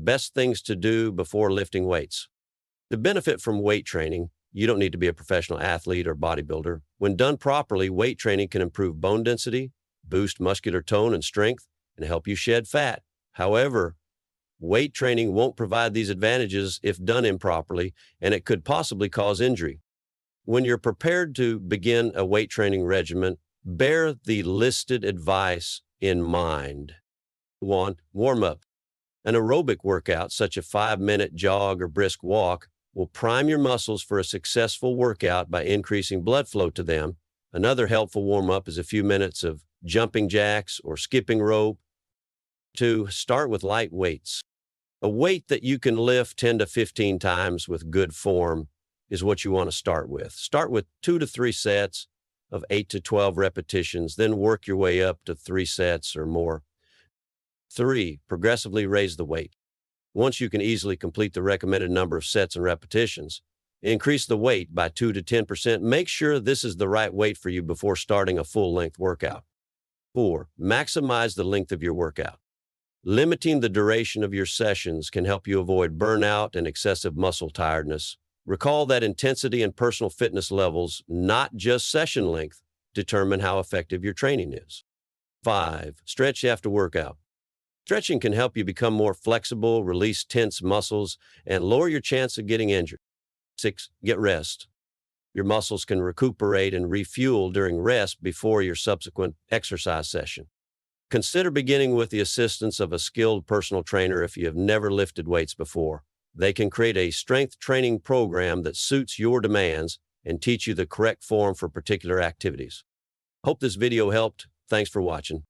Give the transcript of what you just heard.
best things to do before lifting weights. To benefit from weight training, you don't need to be a professional athlete or bodybuilder. When done properly, weight training can improve bone density, boost muscular tone and strength, and help you shed fat. However, weight training won't provide these advantages if done improperly, and it could possibly cause injury. When you're prepared to begin a weight training regimen, bear the listed advice in mind. 1. Warm up. An aerobic workout, such as a 5-minute jog or brisk walk, will prime your muscles for a successful workout by increasing blood flow to them. Another helpful warm-up is a few minutes of jumping jacks or skipping rope. 2. Start with light weights. A weight that you can lift 10 to 15 times with good form is what you want to start with. Start with 2 to 3 sets of 8 to 12 repetitions, then work your way up to 3 sets or more. 3. Progressively raise the weight. Once you can easily complete the recommended number of sets and repetitions, increase the weight by 2 to 10%. Make sure this is the right weight for you before starting a full-length workout. 4. Maximize the length of your workout. Limiting the duration of your sessions can help you avoid burnout and excessive muscle tiredness. Recall that intensity and personal fitness levels, not just session length, determine how effective your training is. 5. Stretch after workout. Stretching can help you become more flexible, release tense muscles, and lower your chance of getting injured. 6. Get rest. Your muscles can recuperate and refuel during rest before your subsequent exercise session. Consider beginning with the assistance of a skilled personal trainer if you have never lifted weights before. They can create a strength training program that suits your demands and teach you the correct form for particular activities. Hope this video helped. Thanks for watching.